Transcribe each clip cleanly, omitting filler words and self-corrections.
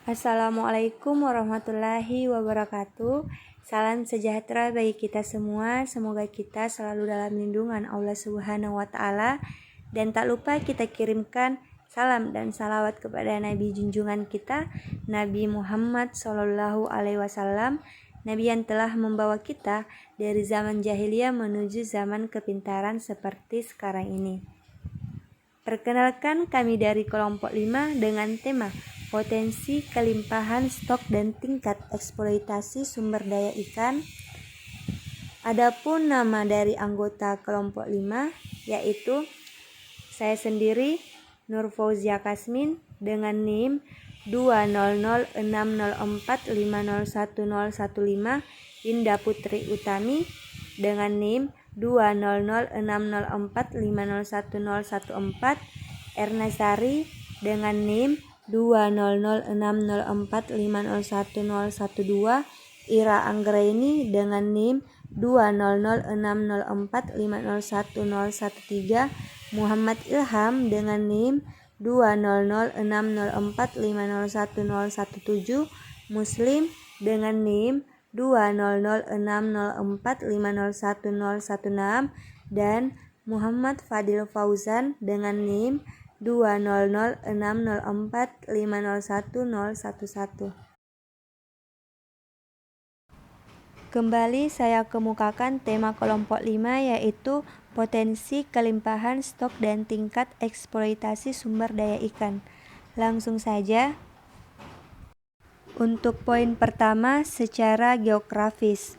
Assalamualaikum warahmatullahi wabarakatuh. Salam sejahtera bagi kita semua. Semoga kita selalu dalam lindungan Allah Subhanahu wa taala. Dan tak lupa kita kirimkan salam dan salawat kepada Nabi junjungan kita, Nabi Muhammad Shallallahu alaihi wasallam, Nabi yang telah membawa kita dari zaman jahiliyah menuju zaman kepintaran seperti sekarang ini. Perkenalkan, kami dari kelompok 5 dengan tema potensi kelimpahan stok dan tingkat eksploitasi sumber daya ikan. Adapun nama dari anggota kelompok 5 yaitu saya sendiri, Nur Fauzia Kasmin, dengan NIM 2006045011015, Indah Putri Utami dengan NIM 2006045011014, Erna Sari dengan NIM 2006045011012, Ira Anggraini dengan NIM 2006045011013, Muhammad Ilham dengan NIM 2006045011017, Muslim dengan NIM 2006045011016, dan Muhammad Fadil Fauzan dengan NIM 2006045011011. Kembali saya kemukakan tema kelompok 5 yaitu potensi kelimpahan stok dan tingkat eksploitasi sumber daya ikan. Langsung saja. Untuk poin pertama, secara geografis.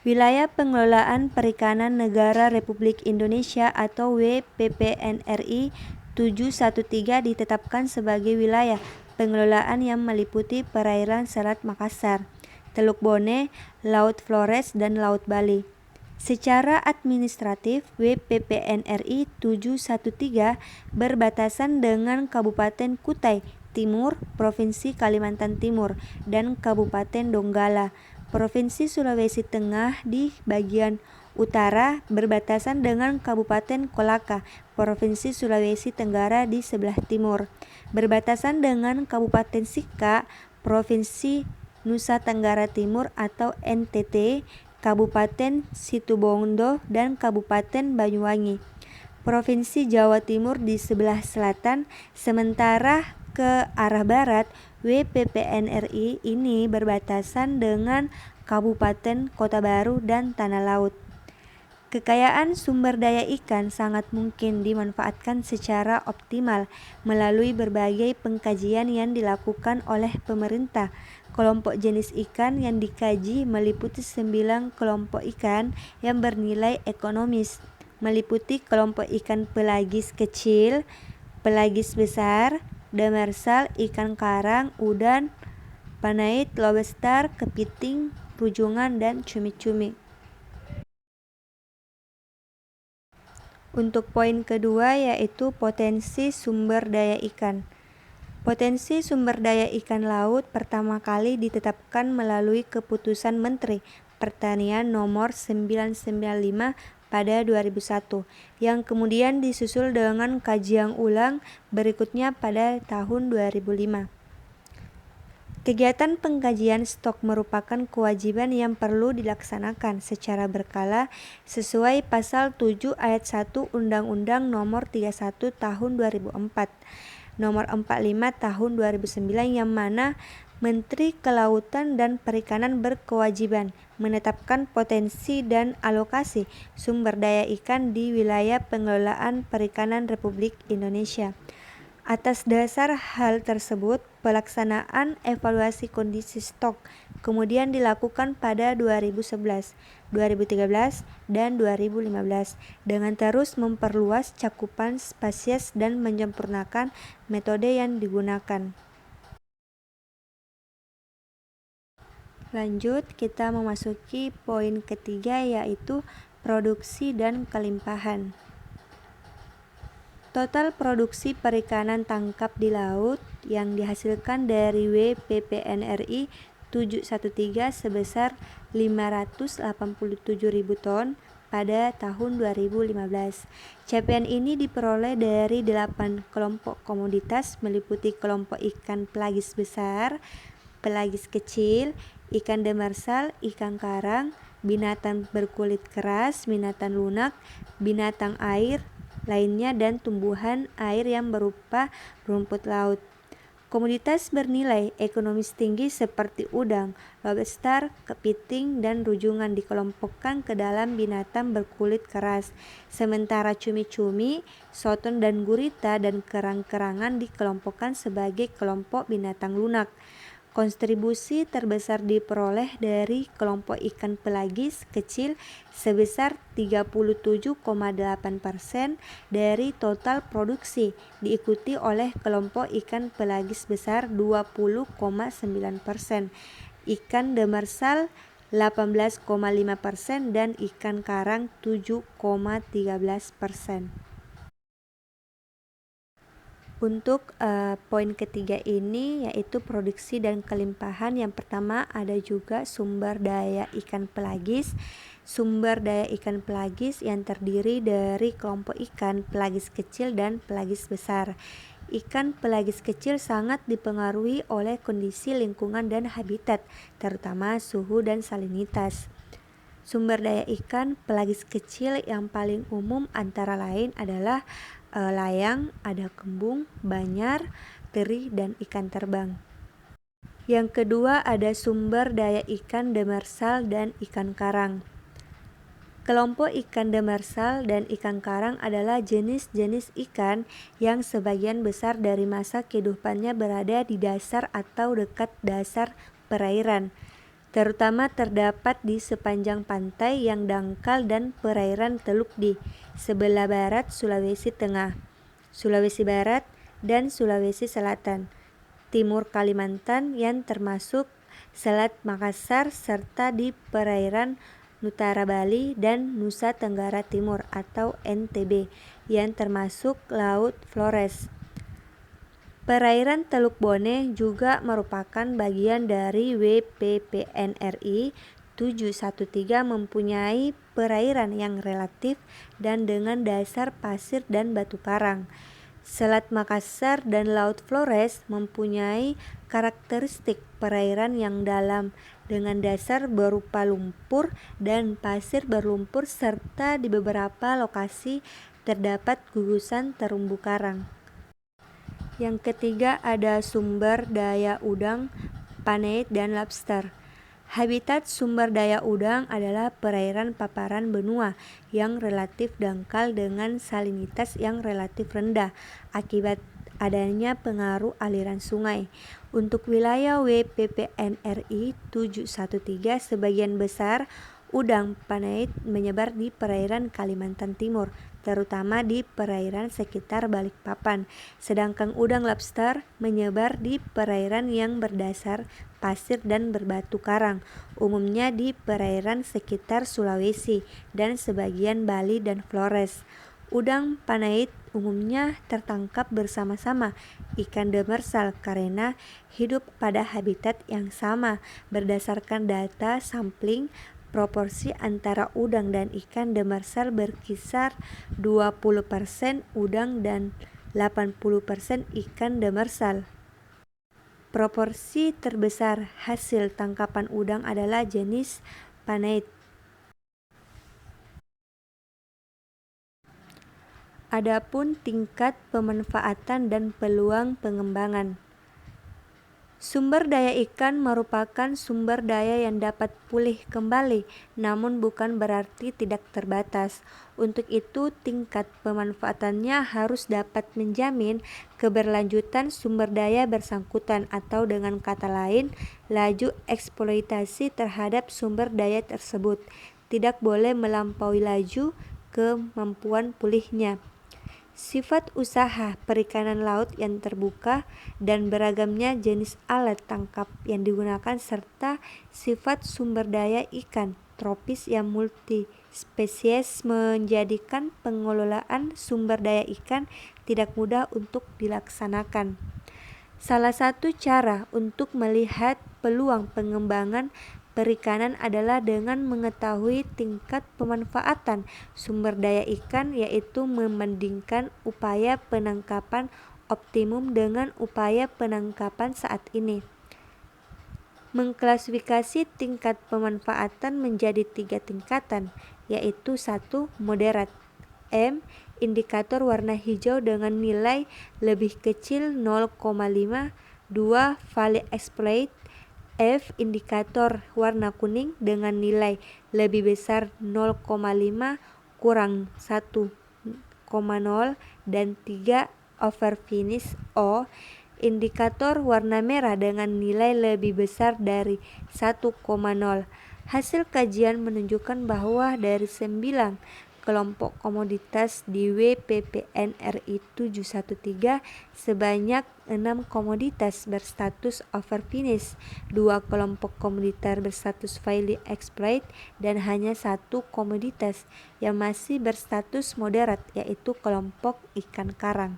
Wilayah Pengelolaan Perikanan Negara Republik Indonesia atau WPPNRI 713 ditetapkan sebagai wilayah pengelolaan yang meliputi perairan Selat Makassar, Teluk Bone, Laut Flores, dan Laut Bali. Secara administratif, WPPNRI 713 berbatasan dengan Kabupaten Kutai Timur, Provinsi Kalimantan Timur, dan Kabupaten Donggala, Provinsi Sulawesi Tengah. Di bagian utara berbatasan dengan Kabupaten Kolaka, Provinsi Sulawesi Tenggara di sebelah timur, berbatasan dengan Kabupaten Sika, Provinsi Nusa Tenggara Timur atau NTT, Kabupaten Situbondo, dan Kabupaten Banyuwangi, Provinsi Jawa Timur di sebelah selatan. Sementara ke arah barat, WPPNRI ini berbatasan dengan Kabupaten Kota Baru dan Tanah Laut. Kekayaan sumber daya ikan sangat mungkin dimanfaatkan secara optimal melalui berbagai pengkajian yang dilakukan oleh pemerintah. Kelompok jenis ikan yang dikaji meliputi 9 kelompok ikan yang bernilai ekonomis, meliputi kelompok ikan pelagis kecil, pelagis besar, demersal, ikan karang, udang, panait, lobster, kepiting, rujungan, dan cumi-cumi. Untuk poin kedua yaitu potensi sumber daya ikan. Potensi sumber daya ikan laut pertama kali ditetapkan melalui Keputusan Menteri Pertanian Nomor 995 pada 2001, yang kemudian disusul dengan kajian ulang berikutnya pada tahun 2005. Kegiatan pengkajian stok merupakan kewajiban yang perlu dilaksanakan secara berkala sesuai Pasal 7 Ayat 1 Undang-Undang Nomor 31 Tahun 2004, Nomor 45 Tahun 2009, yang mana Menteri Kelautan dan Perikanan berkewajiban menetapkan potensi dan alokasi sumber daya ikan di wilayah pengelolaan perikanan Republik Indonesia. Atas dasar hal tersebut, pelaksanaan evaluasi kondisi stok kemudian dilakukan pada 2011, 2013, dan 2015 dengan terus memperluas cakupan spesies dan menyempurnakan metode yang digunakan. Lanjut, kita memasuki poin ketiga yaitu produksi dan kelimpahan. Total produksi perikanan tangkap di laut yang dihasilkan dari WPPNRI 713 sebesar 587.000 ton pada tahun 2015. Capaian ini diperoleh dari 8 kelompok komoditas meliputi kelompok ikan pelagis besar, pelagis kecil, ikan demersal, ikan karang, binatang berkulit keras, binatang lunak, binatang air lainnya, dan tumbuhan air yang berupa rumput laut. Komoditas bernilai ekonomis tinggi seperti udang, lobster, kepiting, dan rujungan dikelompokkan ke dalam binatang berkulit keras, sementara cumi-cumi, soton dan gurita dan kerang-kerangan dikelompokkan sebagai kelompok binatang lunak. Kontribusi terbesar diperoleh dari kelompok ikan pelagis kecil sebesar 37,8% dari total produksi, diikuti oleh kelompok ikan pelagis besar 20,9%, ikan demersal 18,5%, dan ikan karang 7,13%. Untuk poin ketiga ini yaitu produksi dan kelimpahan. Yang pertama ada juga sumber daya ikan pelagis. Sumber daya ikan pelagis yang terdiri dari kelompok ikan pelagis kecil dan pelagis besar. Ikan pelagis kecil sangat dipengaruhi oleh kondisi lingkungan dan habitat, terutama suhu dan salinitas. Sumber daya ikan pelagis kecil yang paling umum antara lain adalah layang, ada kembung, banyar, teri, dan ikan terbang. Yang kedua ada sumber daya ikan demersal dan ikan karang. Kelompok ikan demersal dan ikan karang adalah jenis-jenis ikan yang sebagian besar dari masa kehidupannya berada di dasar atau dekat dasar perairan. Terutama terdapat di sepanjang pantai yang dangkal dan perairan teluk di sebelah barat Sulawesi Tengah, Sulawesi Barat, dan Sulawesi Selatan, timur Kalimantan yang termasuk Selat Makassar, serta di perairan Utara Bali dan Nusa Tenggara Timur atau NTB yang termasuk Laut Flores. Perairan Teluk Bone juga merupakan bagian dari WPPNRI 713, mempunyai perairan yang relatif dan dengan dasar pasir dan batu karang. Selat Makassar dan Laut Flores mempunyai karakteristik perairan yang dalam dengan dasar berupa lumpur dan pasir berlumpur, serta di beberapa lokasi terdapat gugusan terumbu karang. Yang ketiga ada sumber daya udang, paneit, dan lobster. Habitat sumber daya udang adalah perairan paparan benua yang relatif dangkal dengan salinitas yang relatif rendah akibat adanya pengaruh aliran sungai. Untuk wilayah WPPNRI 713, sebagian besar udang paneit menyebar di perairan Kalimantan Timur, terutama di perairan sekitar Balikpapan, sedangkan udang lobster menyebar di perairan yang berdasar pasir dan berbatu karang, umumnya di perairan sekitar Sulawesi dan sebagian Bali dan Flores. Udang paneit umumnya tertangkap bersama-sama ikan demersal karena hidup pada habitat yang sama. Berdasarkan data sampling, proporsi antara udang dan ikan demersal berkisar 20% udang dan 80% ikan demersal. Proporsi terbesar hasil tangkapan udang adalah jenis paneit. Adapun tingkat pemanfaatan dan peluang pengembangan. Sumber daya ikan merupakan sumber daya yang dapat pulih kembali, namun bukan berarti tidak terbatas. Untuk itu, tingkat pemanfaatannya harus dapat menjamin keberlanjutan sumber daya bersangkutan, atau dengan kata lain, laju eksploitasi terhadap sumber daya tersebut tidak boleh melampaui laju kemampuan pulihnya. Sifat usaha perikanan laut yang terbuka dan beragamnya jenis alat tangkap yang digunakan, serta sifat sumber daya ikan tropis yang multispesies menjadikan pengelolaan sumber daya ikan tidak mudah untuk dilaksanakan. Salah satu cara untuk melihat peluang pengembangan perikanan adalah dengan mengetahui tingkat pemanfaatan sumber daya ikan, yaitu membandingkan upaya penangkapan optimum dengan upaya penangkapan saat ini. Mengklasifikasi tingkat pemanfaatan menjadi 3 tingkatan, yaitu 1. Moderat. M. Indikator warna hijau dengan nilai lebih kecil 0,5. 2. Fully exploit. F. Indikator warna kuning dengan nilai lebih besar 0,5 kurang 1,0. Dan 3. Overfinish. O. Indikator warna merah dengan nilai lebih besar dari 1,0. Hasil kajian menunjukkan bahwa dari 9 kelompok komoditas di WPPN RI 713, sebanyak 6 komoditas berstatus overfinish, 2 kelompok komoditas berstatus fully exploit, dan hanya 1 komoditas yang masih berstatus moderat, yaitu kelompok ikan karang.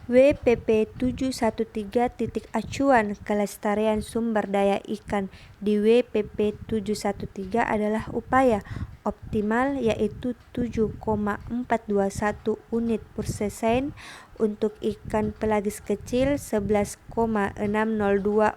WPP 713 titik acuan kelestarian sumber daya ikan di WPP 713 adalah upaya optimal, yaitu 7,421 unit per season untuk ikan pelagis kecil, 11,602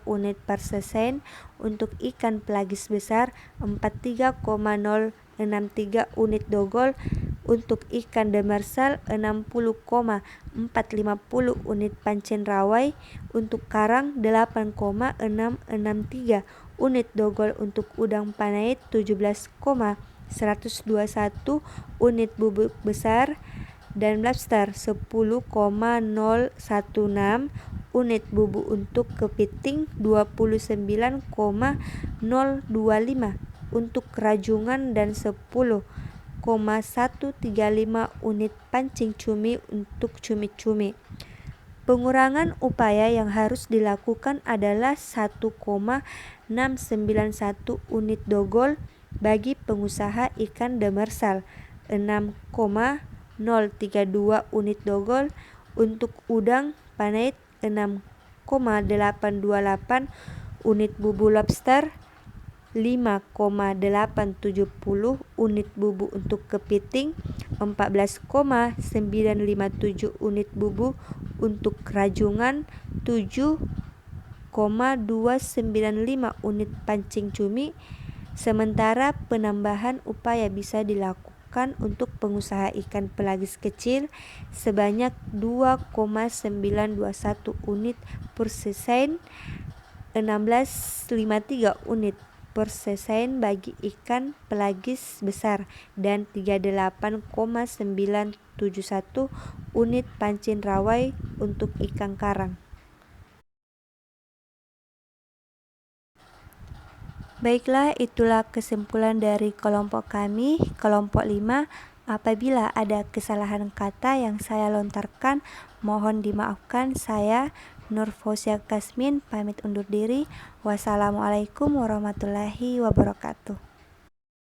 unit per season untuk ikan pelagis besar, 43,063 unit dogol untuk ikan demersal, 60,450 unit pancing rawai untuk karang, 8,663 unit dogol untuk udang panait, 17,121 unit bubuk besar, dan lobster 10,016 unit bubuk untuk kepiting, 29,025 untuk rajungan, dan 10,135 unit pancing cumi untuk cumi-cumi. Pengurangan upaya yang harus dilakukan adalah 1,691 unit dogol bagi pengusaha ikan demersal, 6,032 unit dogol untuk udang panait, 6,828 unit bubuk lobster, 5,870 unit bubuk untuk kepiting, 14,957 unit bubuk untuk rajungan, 7,295 unit pancing cumi. Sementara penambahan upaya bisa dilakukan untuk pengusaha ikan pelagis kecil sebanyak 2,921 unit per season, 16,53 unit per season bagi ikan pelagis besar, dan 38,971 unit pancing rawai untuk ikan karang. Baiklah, itulah kesimpulan dari kelompok kami, kelompok 5. Apabila ada kesalahan kata yang saya lontarkan, mohon dimaafkan. Saya Nur Fauzia Kasmin pamit undur diri. Wassalamualaikum warahmatullahi wabarakatuh.